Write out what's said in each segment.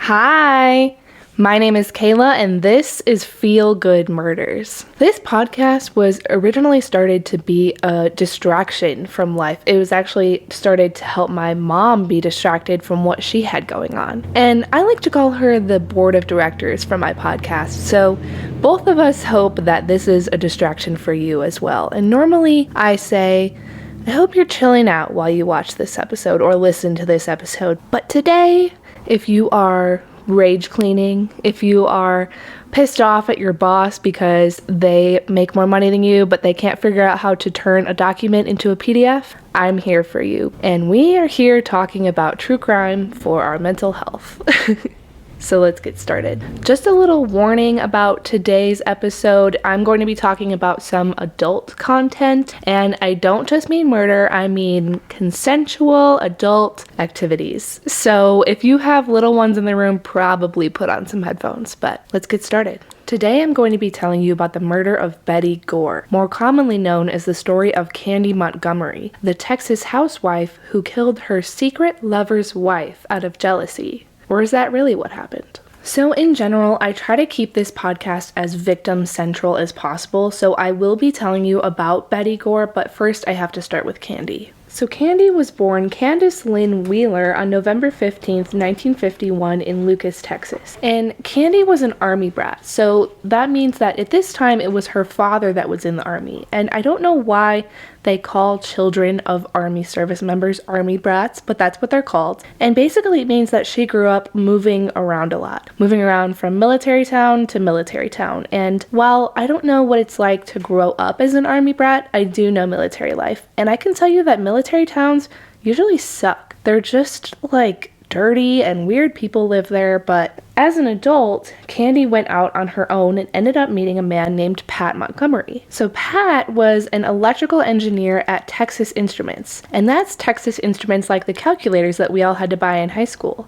Hi, my name is Kayla and this is Feel Good Murders. This podcast was originally started to be a distraction from life. It was actually started to help my mom be distracted from what she had going on. And I like to call her the board of directors for my podcast. So both of us hope that this is a distraction for you as well. And normally I say, I hope you're chilling out while you watch this episode or listen to this episode. But today, if you are rage cleaning, if you are pissed off at your boss because they make more money than you, but they can't figure out how to turn a document into a PDF, I'm here for you. And we are here talking about true crime for our mental health. So let's get started. Just a little warning about today's episode. I'm going to be talking about some adult content, and I don't just mean murder, I mean consensual adult activities. So if you have little ones in the room, probably put on some headphones, but let's get started. Today I'm going to be telling you about the murder of Betty Gore, more commonly known as the story of Candy Montgomery, the Texas housewife who killed her secret lover's wife out of jealousy. Or is that really what happened? So in general, I try to keep this podcast as victim central as possible, so I will be telling you about Betty Gore, but first I have to start with Candy. So Candy was born Candace Lynn Wheeler on November 15th, 1951 in Lucas, Texas. And Candy was an army brat, so that means that at this time it was her father that was in the army. And I don't know why they call children of army service members army brats, but that's what they're called. And basically it means that she grew up moving around a lot, moving around from military town to military town. And while I don't know what it's like to grow up as an army brat, I do know military life. And I can tell you that military towns usually suck. They're just like dirty and weird people live there, but as an adult, Candy went out on her own and ended up meeting a man named Pat Montgomery. So Pat was an electrical engineer at Texas Instruments, and that's Texas Instruments like the calculators that we all had to buy in high school.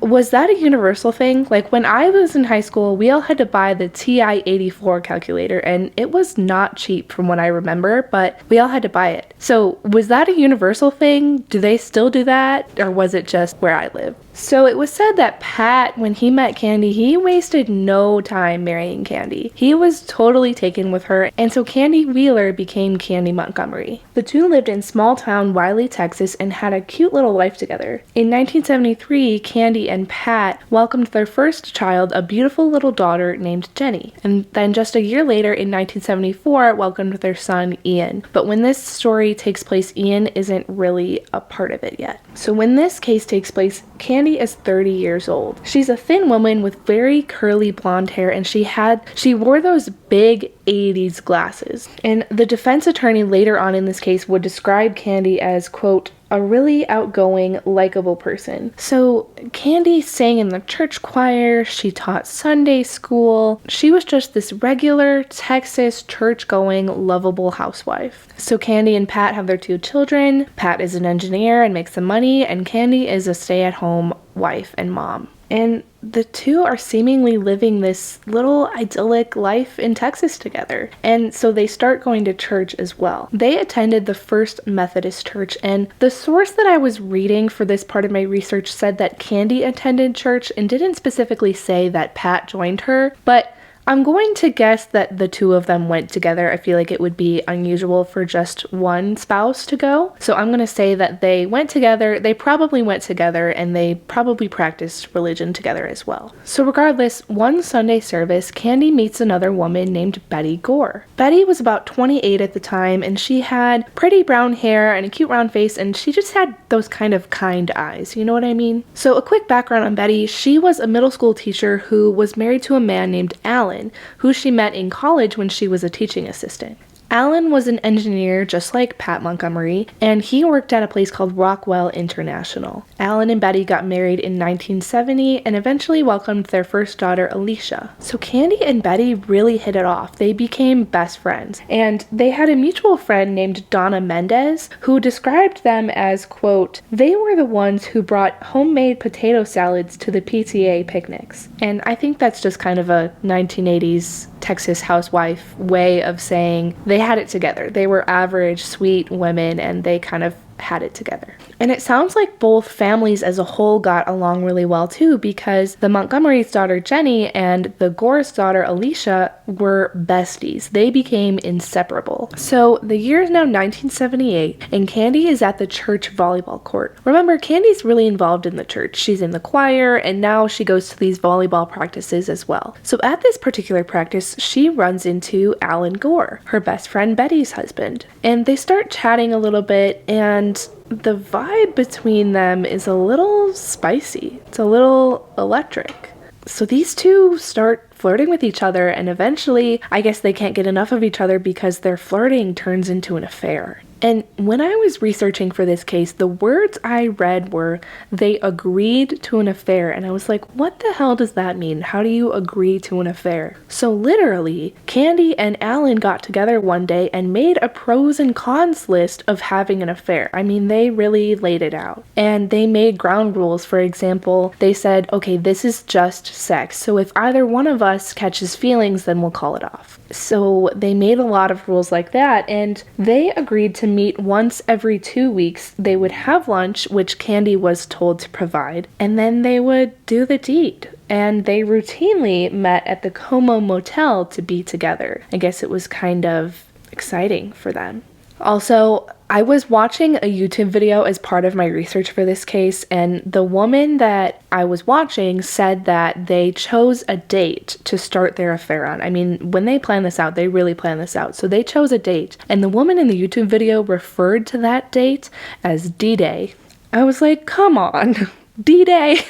Was that a universal thing? Like when I was in high school, we all had to buy the TI-84 calculator, and it was not cheap from what I remember, but we all had to buy it. So was that a universal thing? Do they still do that? Or was it just where I live? So it was said that Pat, when he met Candy, he wasted no time marrying Candy. He was totally taken with her, and so Candy Wheeler became Candy Montgomery. The two lived in small town Wiley, Texas, and had a cute little life together. In 1973, Candy and Pat welcomed their first child, a beautiful little daughter named Jenny. And then just a year later, in 1974, welcomed their son, Ian. But when this story takes place, Ian isn't really a part of it yet. So when this case takes place, Candy is 30 years old. She's a thin woman with very curly blonde hair, and she wore those big 80s glasses. And the defense attorney later on in this case would describe Candy as, quote, a really outgoing, likable person. So Candy sang in the church choir, she taught Sunday school. She was just this regular Texas church-going, lovable housewife. So Candy and Pat have their two children. Pat is an engineer and makes some money, and Candy is a stay-at-home wife and mom. And the two are seemingly living this little idyllic life in Texas together. And so they start going to church as well. They attended the First Methodist Church, and the source that I was reading for this part of my research said that Candy attended church and didn't specifically say that Pat joined her, but I'm going to guess that the two of them went together. I feel like it would be unusual for just one spouse to go. So I'm going to say that they went together, they probably went together, and they probably practiced religion together as well. So regardless, one Sunday service, Candy meets another woman named Betty Gore. Betty was about 28 at the time, and she had pretty brown hair and a cute round face, and she just had those kind of kind eyes, you know what I mean? So a quick background on Betty, she was a middle school teacher who was married to a man named Alan, who she met in college when she was a teaching assistant. Alan was an engineer just like Pat Montgomery, and he worked at a place called Rockwell International. Alan and Betty got married in 1970 and eventually welcomed their first daughter, Alicia. So Candy and Betty really hit it off. They became best friends, and they had a mutual friend named Donna Mendez who described them as, quote, they were the ones who brought homemade potato salads to the PTA picnics. And I think that's just kind of a 1980s Texas housewife way of saying they had it together. They were average, sweet women, and they kind of had it together. And it sounds like both families as a whole got along really well too, because the Montgomery's daughter Jenny and the Gore's daughter Alicia were besties. They became inseparable. So the year is now 1978 and Candy is at the church volleyball court. Remember, Candy's really involved in the church. She's in the choir and now she goes to these volleyball practices as well. So at this particular practice, she runs into Alan Gore, her best friend Betty's husband. And they start chatting a little bit, and the vibe between them is a little spicy. It's a little electric. So these two start flirting with each other, and eventually, I guess they can't get enough of each other because their flirting turns into an affair. And when I was researching for this case, the words I read were, they agreed to an affair. And I was like, what the hell does that mean? How do you agree to an affair? So literally, Candy and Alan got together one day and made a pros and cons list of having an affair. I mean, they really laid it out. And they made ground rules. For example, they said, okay, this is just sex. So if either one of us catches feelings, then we'll call it off. So they made a lot of rules like that, and they agreed to meet once every 2 weeks. They would have lunch, which Candy was told to provide, and then they would do the deed. And they routinely met at the Como Motel to be together. I guess it was kind of exciting for them. Also, I was watching a YouTube video as part of my research for this case, and the woman that I was watching said that they chose a date to start their affair on. I mean, when they plan this out, they really plan this out. So they chose a date, and the woman in the YouTube video referred to that date as D-Day. I was like, come on, D-Day.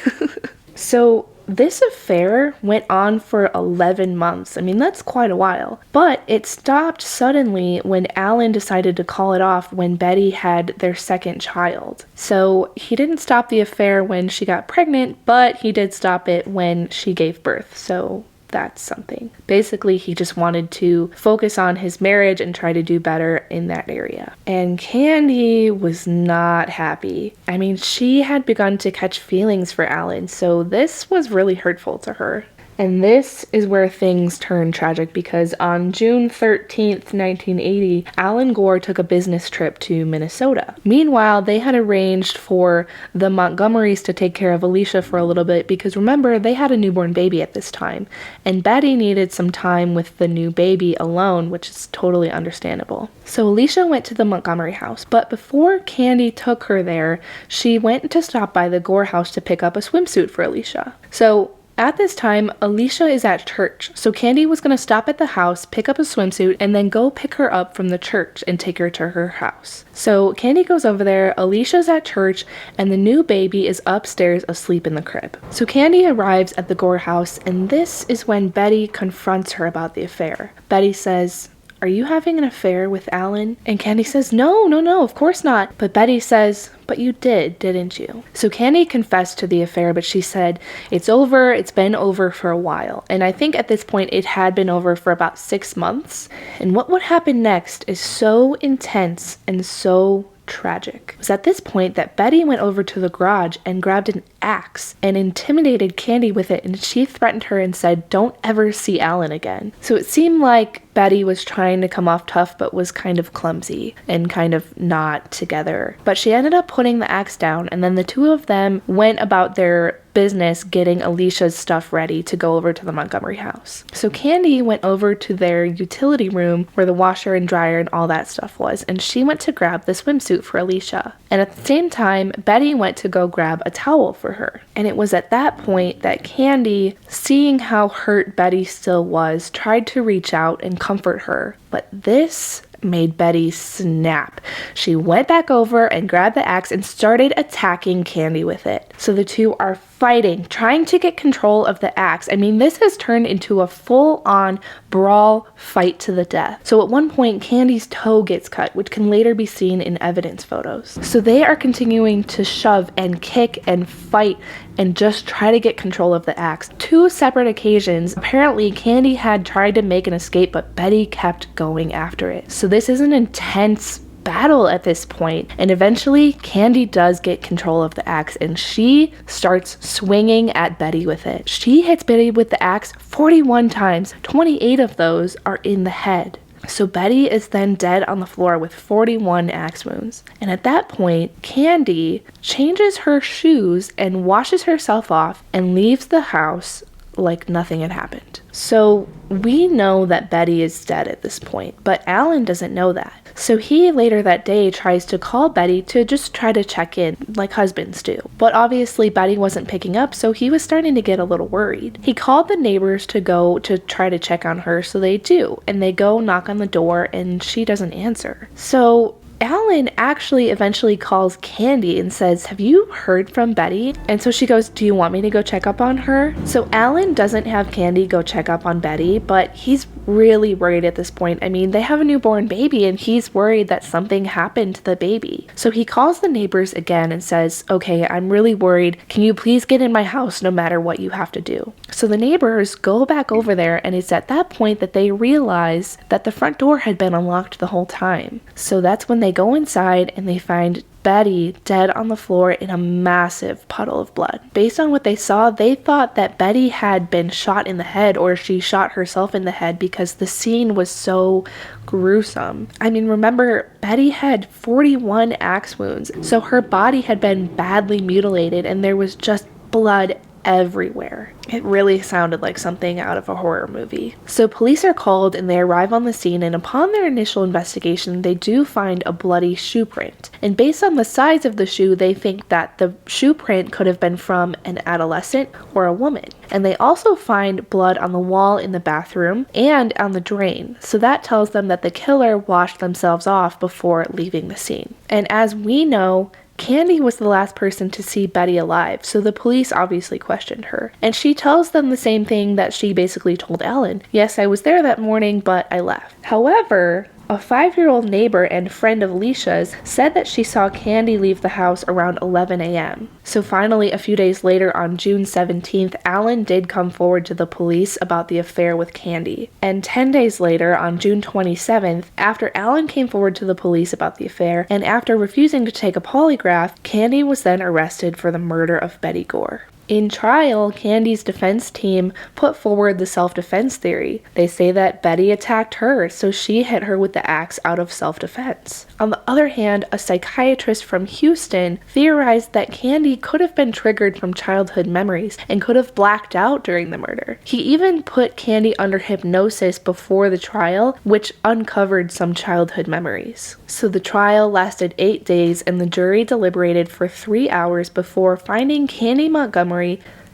So this affair went on for 11 months. I mean, that's quite a while. But it stopped suddenly when Alan decided to call it off when Betty had their second child. So he didn't stop the affair when she got pregnant, but he did stop it when she gave birth. So that's something. Basically, he just wanted to focus on his marriage and try to do better in that area. And Candy was not happy. I mean, she had begun to catch feelings for Alan, so this was really hurtful to her. And this is where things turn tragic, because on June 13th, 1980, Alan Gore took a business trip to Minnesota. Meanwhile, they had arranged for the Montgomerys to take care of Alicia for a little bit, because remember, they had a newborn baby at this time, and Betty needed some time with the new baby alone, which is totally understandable. So Alicia went to the Montgomery house, but before Candy took her there, she went to stop by the Gore house to pick up a swimsuit for Alicia. So at this time, Alicia is at church, so Candy was going to stop at the house, pick up a swimsuit, and then go pick her up from the church and take her to her house. So Candy goes over there, Alicia's at church, and the new baby is upstairs asleep in the crib. So Candy arrives at the Gore house, and this is when Betty confronts her about the affair. Betty says, "Are you having an affair with Alan?" And Candy says, No, of course not. But Betty says, "But you did, didn't you?" So Candy confessed to the affair, but she said, it's over, it's been over for a while. And I think at this point it had been over for about 6 months. And what would happen next is so intense and so tragic. It was at this point that Betty went over to the garage and grabbed an axe and intimidated Candy with it, and she threatened her and said, "Don't ever see Alan again." So it seemed like Betty was trying to come off tough, but was kind of clumsy and kind of not together. But she ended up putting the axe down, and then the two of them went about their business getting Alicia's stuff ready to go over to the Montgomery house. So Candy went over to their utility room where the washer and dryer and all that stuff was, and she went to grab the swimsuit for Alicia. And at the same time, Betty went to go grab a towel for her. And it was at that point that Candy, seeing how hurt Betty still was, tried to reach out and comfort her. But this made Betty snap. She went back over and grabbed the axe and started attacking Candy with it. So the two are fighting, trying to get control of the axe. I mean, this has turned into a full-on brawl fight to the death. So at one point, Candy's toe gets cut, which can later be seen in evidence photos. So they are continuing to shove and kick and fight and just try to get control of the axe. 2 separate occasions, apparently Candy had tried to make an escape, but Betty kept going after it. So this is an intense battle at this point, and eventually Candy does get control of the axe and she starts swinging at Betty with it. She hits Betty with the axe 41 times. 28 of those are in the head. So Betty is then dead on the floor with 41 axe wounds. And at that point, Candy changes her shoes and washes herself off and leaves the house like nothing had happened. So we know that Betty is dead at this point, but Alan doesn't know that. So he later that day tries to call Betty to just try to check in like husbands do. But obviously Betty wasn't picking up, so he was starting to get a little worried. He called the neighbors to go to try to check on her, so they do. And they go knock on the door and she doesn't answer. So Alan actually eventually calls Candy and says, "Have you heard from Betty?" And so she goes, "Do you want me to go check up on her?" So Alan doesn't have Candy go check up on Betty, but he's really worried at this point. I mean, they have a newborn baby and he's worried that something happened to the baby. So he calls the neighbors again and says, "Okay, I'm really worried. Can you please get in my house no matter what you have to do?" So the neighbors go back over there, and it's at that point that they realize that the front door had been unlocked the whole time. So that's when they go inside and they find Betty dead on the floor in a massive puddle of blood. Based on what they saw, they thought that Betty had been shot in the head, or she shot herself in the head, because the scene was so gruesome. I mean, remember, Betty had 41 axe wounds, so her body had been badly mutilated and there was just blood everywhere. It really sounded like something out of a horror movie. So police are called and they arrive on the scene, and upon their initial investigation, they do find a bloody shoe print. And based on the size of the shoe, they think that the shoe print could have been from an adolescent or a woman. And they also find blood on the wall in the bathroom and on the drain. So that tells them that the killer washed themselves off before leaving the scene. And as we know, Candy was the last person to see Betty alive, so the police obviously questioned her. And she tells them the same thing that she basically told Alan. "Yes, I was there that morning, but I left." However, a 5-year-old neighbor and friend of Alicia's said that she saw Candy leave the house around 11 a.m. So finally, a few days later, on June 17th, Alan did come forward to the police about the affair with Candy. And 10 days later, on June 27th, after Alan came forward to the police about the affair, and after refusing to take a polygraph, Candy was then arrested for the murder of Betty Gore. In trial, Candy's defense team put forward the self-defense theory. They say that Betty attacked her, so she hit her with the axe out of self-defense. On the other hand, a psychiatrist from Houston theorized that Candy could have been triggered from childhood memories and could have blacked out during the murder. He even put Candy under hypnosis before the trial, which uncovered some childhood memories. So the trial lasted 8 days, and the jury deliberated for 3 hours before finding Candy Montgomery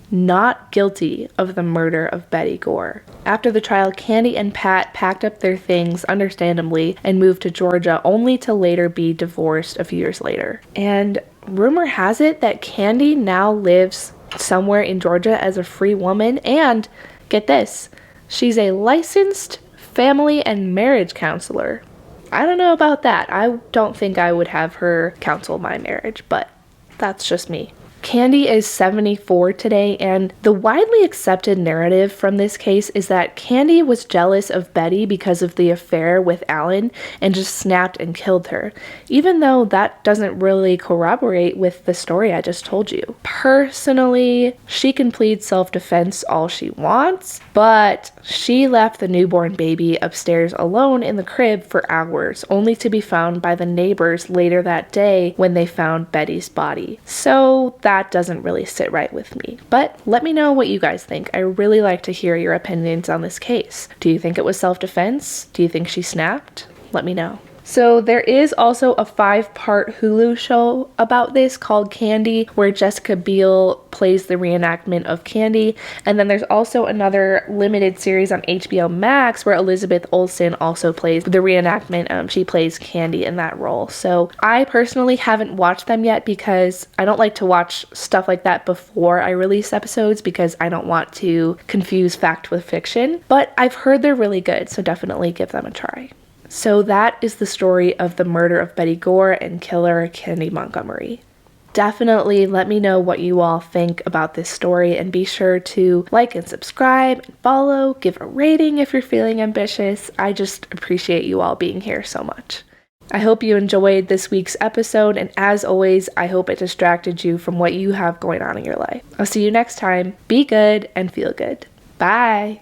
not guilty of the murder of Betty Gore. After the trial, Candy and Pat packed up their things, understandably, and moved to Georgia, only to later be divorced a few years later. And rumor has it that Candy now lives somewhere in Georgia as a free woman, and get this, she's a licensed family and marriage counselor. I don't know about that. I don't think I would have her counsel my marriage, but that's just me. Candy is 74 today, and the widely accepted narrative from this case is that Candy was jealous of Betty because of the affair with Alan and just snapped and killed her, even though that doesn't really corroborate with the story I just told you. Personally, she can plead self-defense all she wants, but she left the newborn baby upstairs alone in the crib for hours, only to be found by the neighbors later that day when they found Betty's body. So that doesn't really sit right with me. But let me know what you guys think. I really like to hear your opinions on this case. Do you think it was self-defense? Do you think she snapped? Let me know. So there is also a 5-part Hulu show about this called Candy, where Jessica Biel plays the reenactment of Candy. And then there's also another limited series on HBO Max where Elizabeth Olsen also plays the reenactment. She plays Candy in that role. So I personally haven't watched them yet because I don't like to watch stuff like that before I release episodes because I don't want to confuse fact with fiction. But I've heard they're really good, so definitely give them a try. So that is the story of the murder of Betty Gore and killer Candy Montgomery. Definitely let me know what you all think about this story, and be sure to like and subscribe and follow, give a rating if you're feeling ambitious. I just appreciate you all being here so much. I hope you enjoyed this week's episode, and as always, I hope it distracted you from what you have going on in your life. I'll see you next time. Be good and feel good. Bye!